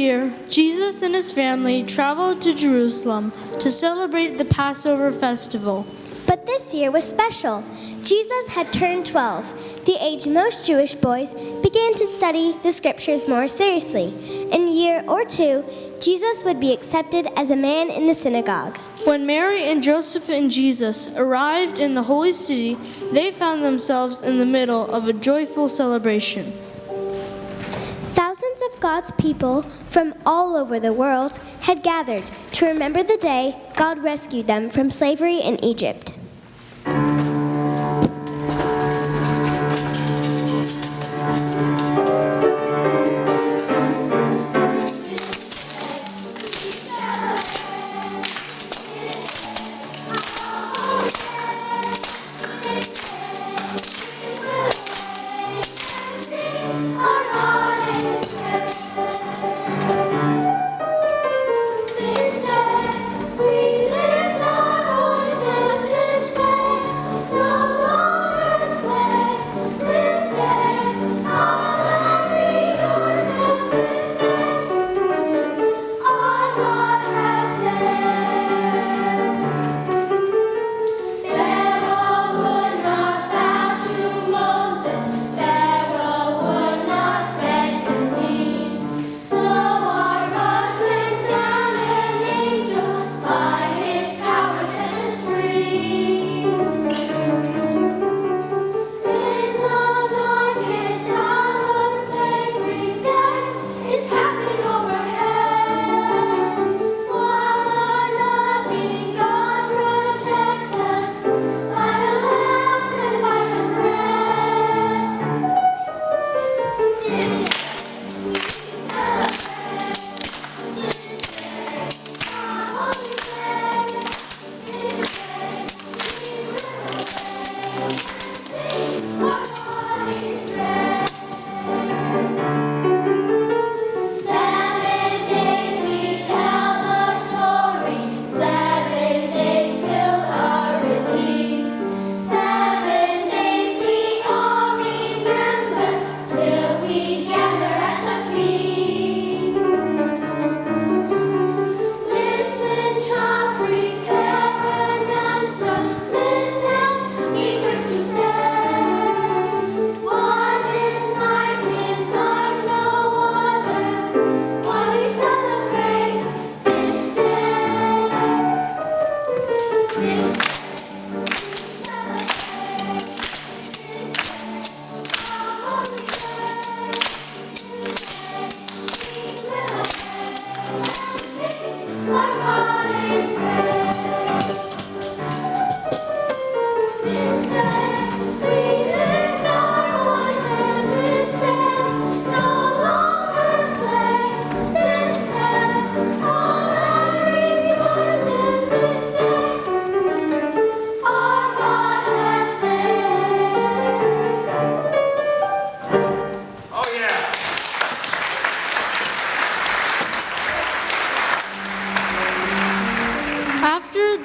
year, Jesus and his family traveled to Jerusalem to celebrate the Passover festival. But this year was special. Jesus had turned 12, the age most Jewish boys began to study the scriptures more seriously. In a year or two, Jesus would be accepted as a man in the synagogue. When Mary and Joseph and Jesus arrived in the holy city, they found themselves in the middle of a joyful celebration. Thousands of God's people from all over the world had gathered to remember the day God rescued them from slavery in Egypt.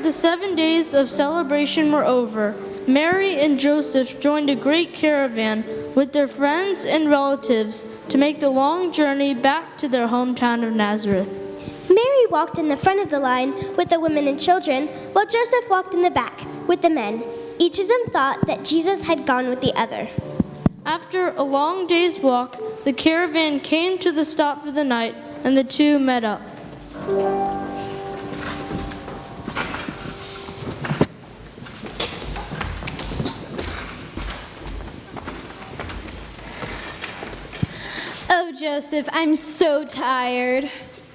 The 7 days of celebration were over. Mary and Joseph joined a great caravan with their friends and relatives to make the long journey back to their hometown of Nazareth. Mary walked in the front of the line with the women and children, while Joseph walked in the back with the men. Each of them thought that Jesus had gone with the other. After a long day's walk, the caravan came to the stop for the night, and the two met up. Oh, Joseph, I'm so tired.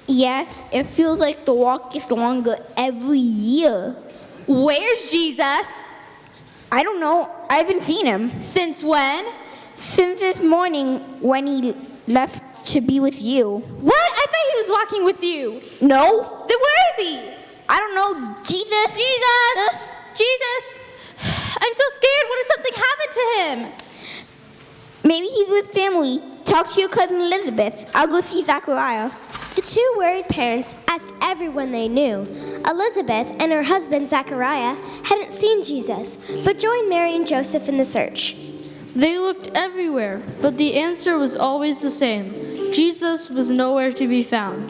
Yes, it feels like the walk gets longer every year. Where's Jesus? I don't know. I haven't seen him. Since when? Since this morning when he left to be with you. What? I thought he was walking with you. No. Then where is he? I don't know. Jesus. Jesus! Jesus! I'm so scared. What if something happened to him? Maybe he's with family. Talk to your cousin Elizabeth. I'll go see Zachariah. The two worried parents asked everyone they knew. Elizabeth and her husband Zachariah hadn't seen Jesus, but joined Mary and Joseph in the search. They looked everywhere, but the answer was always the same. Jesus was nowhere to be found.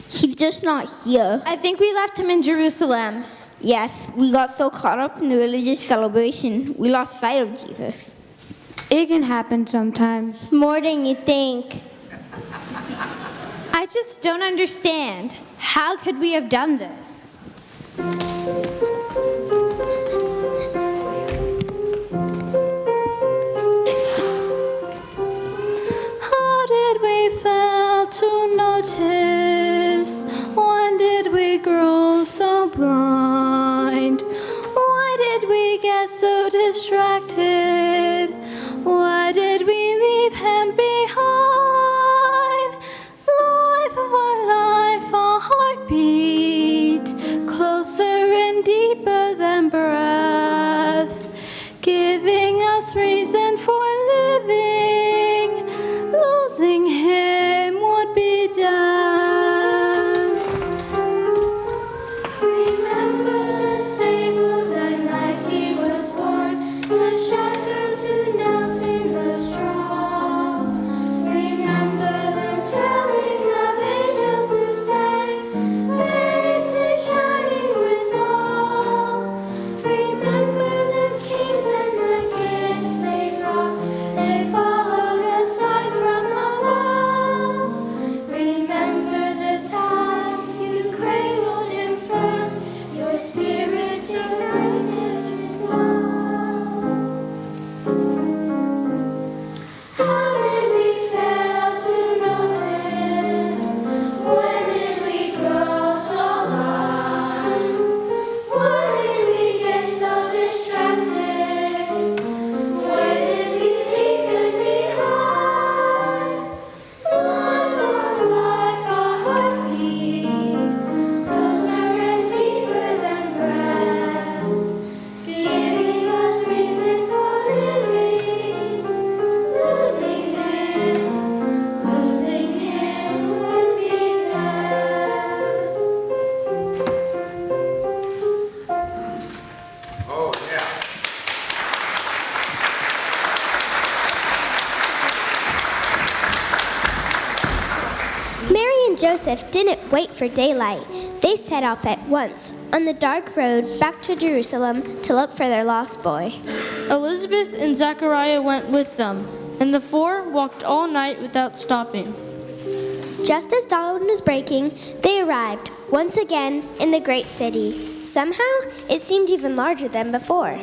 He's just not here. I think we left him in Jerusalem. Yes, we got so caught up in the religious celebration, we lost sight of Jesus. It can happen sometimes. More than you think. I just don't understand. How could we have done this? How did we fail to notice? When did we grow so blind? Why did we get so distracted? Why did we leave him behind? Life of our life, a heartbeat, closer and deeper than breath, giving us reason for living. Losing him would be death. Remember the stable that night he was born, the shepherds who knelt in the straw. Remember them telling of angels who sang, faces shining with awe. Remember the kings and the gifts they brought, they followed a sign from above. Remember the time you cradled him first, your spirit ignited with love. How did we fail to notice? When did we grow so blind? Why did we get so distracted? Where did we leave him behind? Life on life, our hearts beat, closer and deeper than breath, giving us reason for living. Losing him would be death. Oh, yeah. Mary and Joseph didn't wait for daylight. They set off at once on the dark road back to Jerusalem to look for their lost boy. Elizabeth and Zachariah went with them, and the four walked all night without stopping. Just as dawn was breaking, they arrived once again in the great city. Somehow, it seemed even larger than before.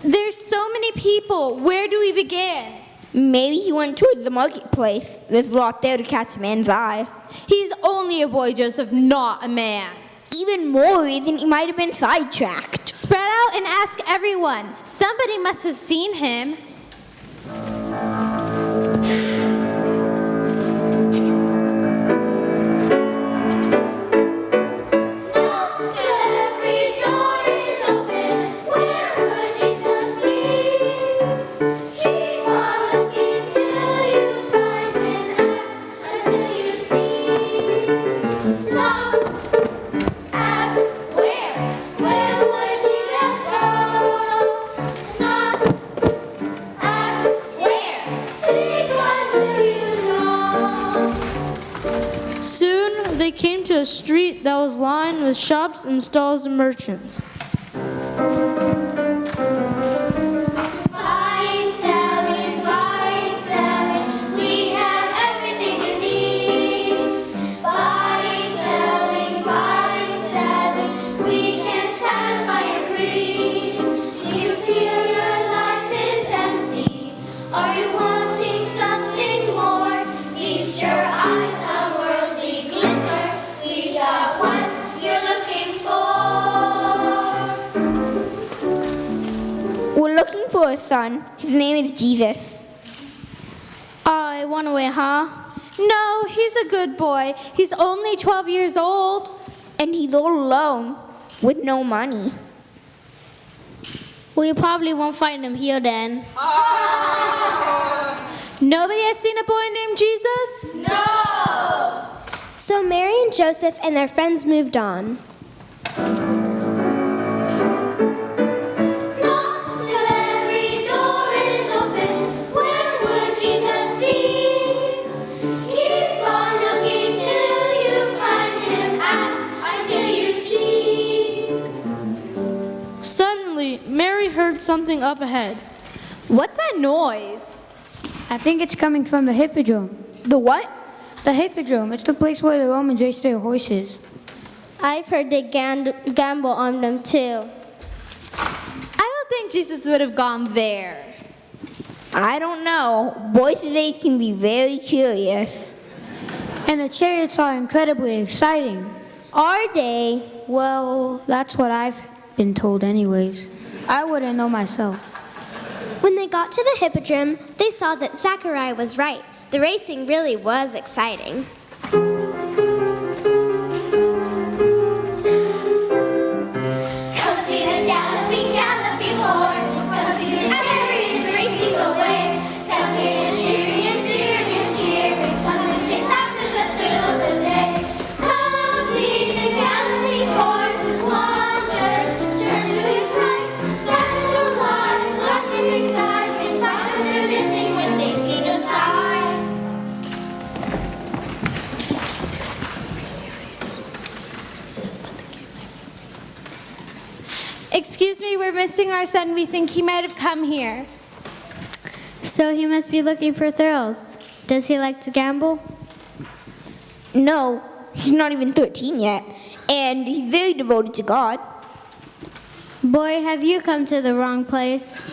There's so many people. Where do we begin? Maybe he went toward the marketplace. There's a lot there to catch a man's eye. He's only a boy, Joseph, not a man. Even more reason he might have been sidetracked. Spread out and ask everyone. Somebody must have seen him. Every door is open. Where would Jesus be? Keep on looking till you find him. Ask until you see. Knock, ask where. Where would Jesus go? Knock, ask where. Seek until you know. Soon they came to a street that was lined with shops and stalls and merchants. Buying, selling, we have everything you need. Buying, selling, we can satisfy your greed. Do you feel your life is empty? Are you wanting something more? Feast your eyes on worldly glitter. We got what you're looking for. We're looking for a son. His name is Jesus. Oh, he went away, huh? No, he's a good boy. He's only 12 years old. And he's all alone with no money. We probably won't find him here then. Nobody has seen a boy named Jesus? So Mary and Joseph and their friends moved on. Knock till every door is open. heard something up ahead. What's that noise? I think it's coming from the hippodrome. The what? The hippodrome. It's the place where the Romans race their horses. I've heard they gamble on them too. I don't think Jesus would have gone there. I don't know. Boys today can be very curious. And the chariots are incredibly exciting. Are they? Well, that's what I've been told anyways. I wouldn't know myself. When they got to the hippodrome, they saw that Zachariah was right. The racing really was exciting. Come see the galloping, galloping horses. Come see the chariots racing away. Come hear the cheering and cheering and cheering. Come and chase after the thrill of the day. Come see the galloping horses wander. Sure to excite, sad to life, laughing excitement. Find what they're missing when they see no sign. Excuse me, we're missing our son. We think he might have come here. So he must be looking for thrills. Does he like to gamble? No, he's not even 13 yet. And he's very devoted to God. Boy, have you come to the wrong place.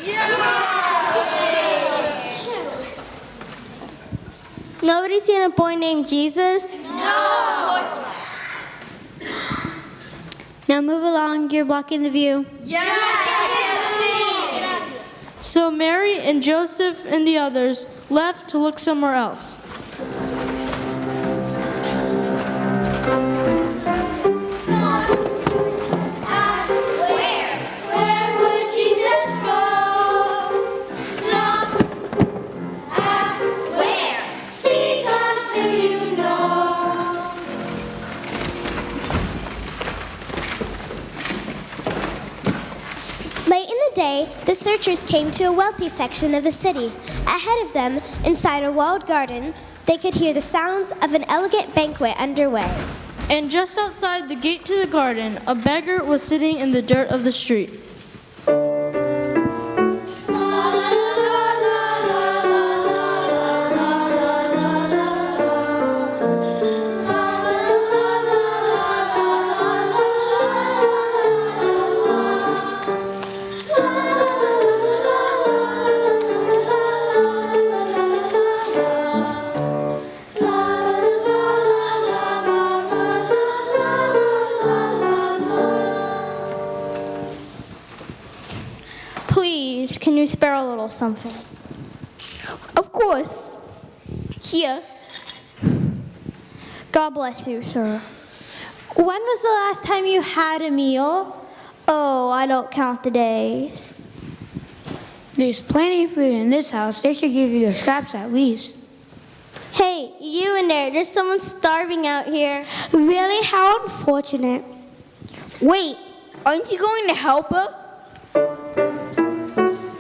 Nobody's seen a boy named Jesus? Now move along, you're blocking the view. So Mary and Joseph and the others left to look somewhere else. Ask where would Jesus go? Knock, ask where, seek until you know. Late in the day, the searchers came to a wealthy section of the city. Ahead of them, inside a walled garden, they could hear the sounds of an elegant banquet underway. And just outside the gate to the garden, a beggar was sitting in the dirt of the street. Please, can you spare a little something? Of course. Here. God bless you, sir. When was the last time you had a meal? Oh, I don't count the days. There's plenty of food in this house. They should give you the scraps at least. Hey, you in there, there's someone starving out here. Really? How unfortunate. Wait, aren't you going to help her?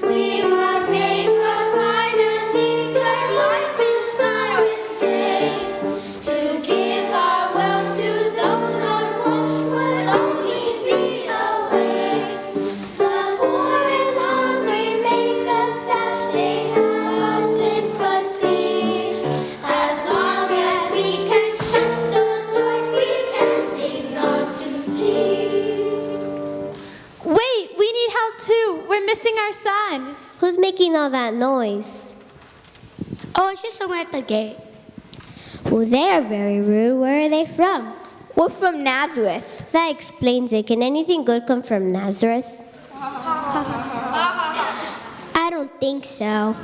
We were made for finer things where life's desire and taste. To give our wealth to those unwashed would only be a waste. The poor and hungry make us sad, they have our sympathy. As long as we can shut the door, pretending not to see. Wait, we need help too. We're missing our son. Who's making all that noise? Oh, it's just someone at the gate. Well, they are very rude. Where are they from? We're from Nazareth. That explains it. Can anything good come from Nazareth? I don't think so.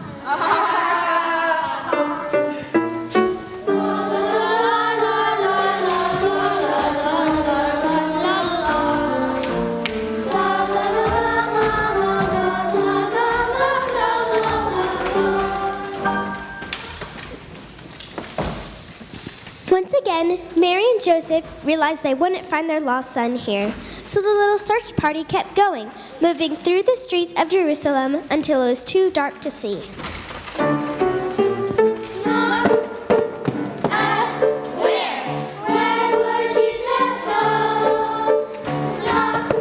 Once again, Mary and Joseph realized they wouldn't find their lost son here. So the little search party kept going, moving through the streets of Jerusalem until it was too dark to see. Ask where would Jesus go? Knock,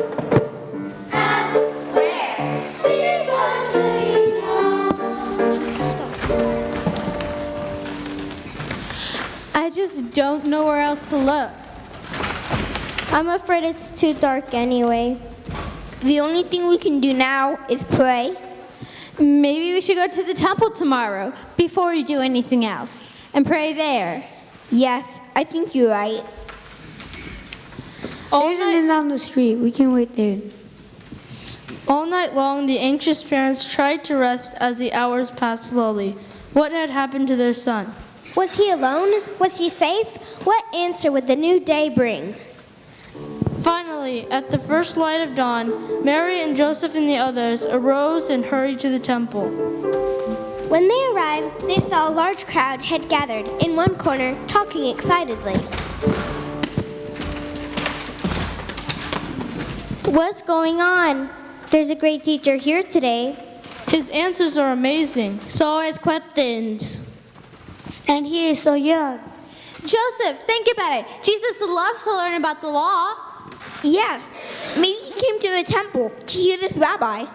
ask where, seek to look. I'm afraid it's too dark anyway. The only thing we can do now is pray. Maybe we should go to the temple tomorrow before we do anything else and pray there. Yes, I think you're right. There's an inn down the street. We can wait there. All night long, the anxious parents tried to rest as the hours passed slowly. What had happened to their son? Was he alone? Was he safe? What answer would the new day bring? Finally, at the first light of dawn, Mary and Joseph and the others arose and hurried to the temple. When they arrived, they saw a large crowd had gathered in one corner, talking excitedly. What's going on? There's a great teacher here today. His answers are amazing. So are his questions. And he is so young. Joseph, think about it. Jesus loves to learn about the law. Yes, maybe he came to the temple to hear this rabbi.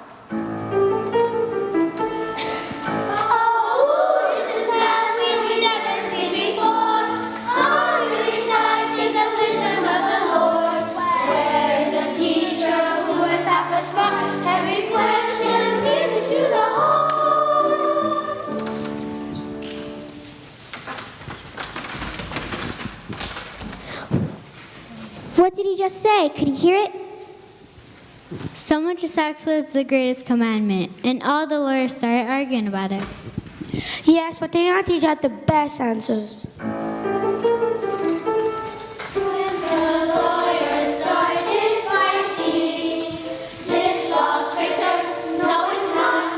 Every question music to the heart. What did he just say? Could you hear it? Someone just asked what's the greatest commandment, and all the lawyers started arguing about it. Yes, but they're not teaching out the best answers. The lawyers started fighting. This law's greater. No, it's not.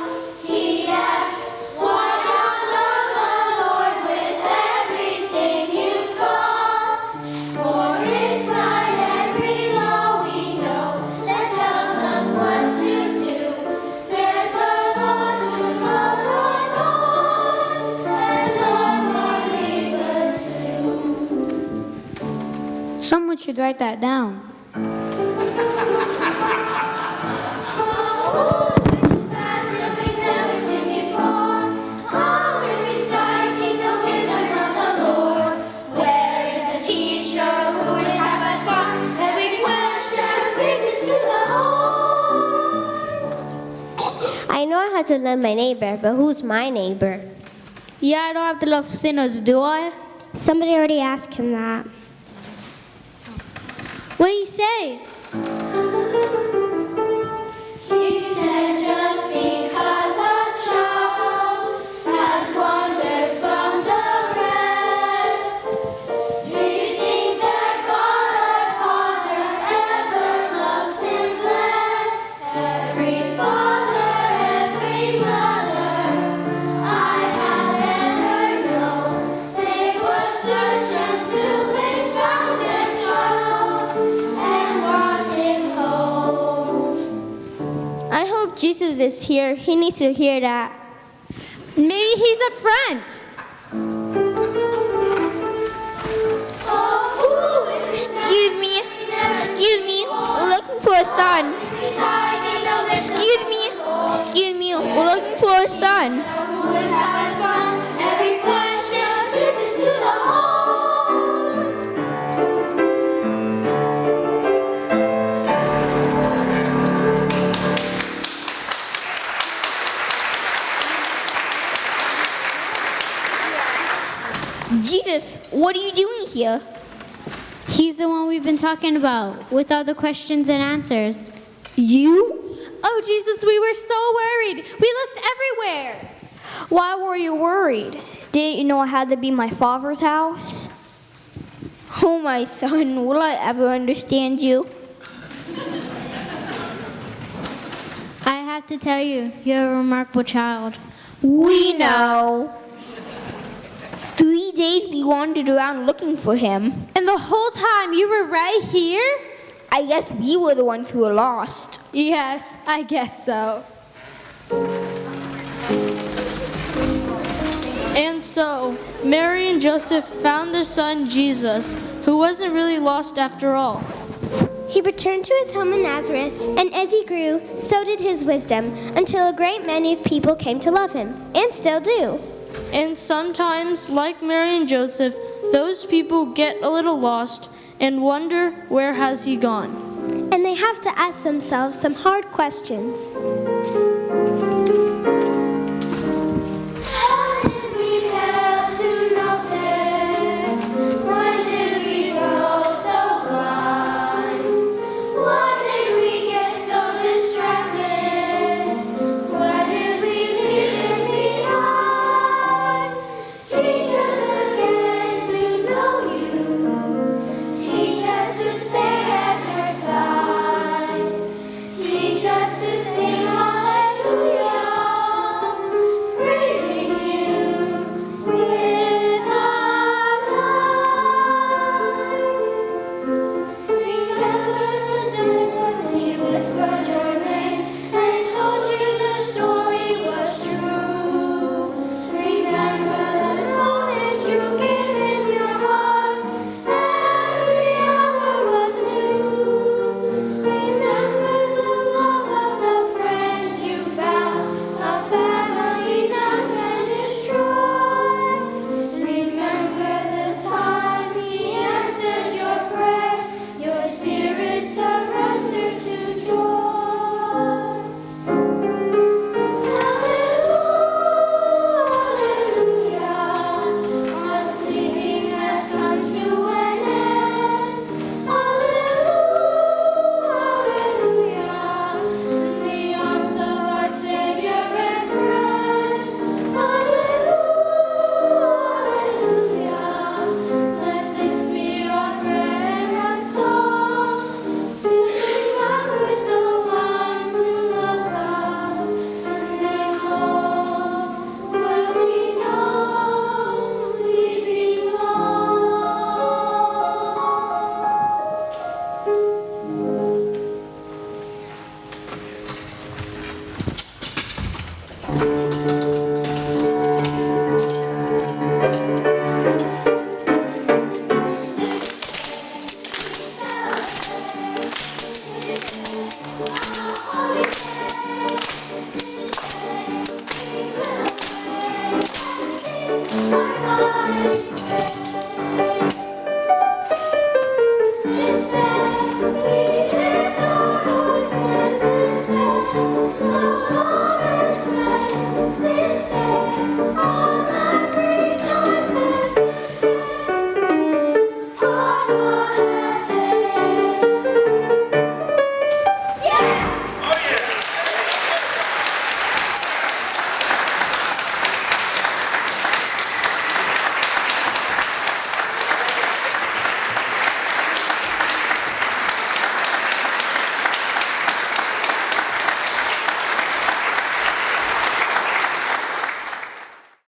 He asked, why not love the Lord with everything you've got? For inside every law we know that tells us what to do. There's a law to love our God and love our neighbor too. Someone should write that down. I know I have to love my neighbor, but who's my neighbor? Yeah, I don't have to love sinners, do I? Somebody already asked him that. What do you say? He said just because a child has wandered from the rest, do you think that God our Father ever loves him less? Every father, every mother I have ever known, they would search until they found their child and brought him home. I hope Jesus is here. He needs to hear that. Maybe he's up front. Excuse me, we're looking for a son. Excuse me, we're looking for a son. Every question reaches to the heart. Jesus, what are you doing here? He's the one we've been talking about, with all the questions and answers. You? Oh, Jesus, we were so worried. We looked everywhere. Why were you worried? Didn't you know I had to be my father's house? Oh, my son, will I ever understand you? I have to tell you, you're a remarkable child. We know. 3 days we wandered around looking for him. And the whole time you were right here? I guess we were the ones who were lost. Yes, I guess so. And so, Mary and Joseph found their son Jesus, who wasn't really lost after all. He returned to his home in Nazareth, and as he grew, so did his wisdom, until a great many of people came to love him, and still do. And sometimes, like Mary and Joseph, those people get a little lost and wonder, where has he gone? And they have to ask themselves some hard questions.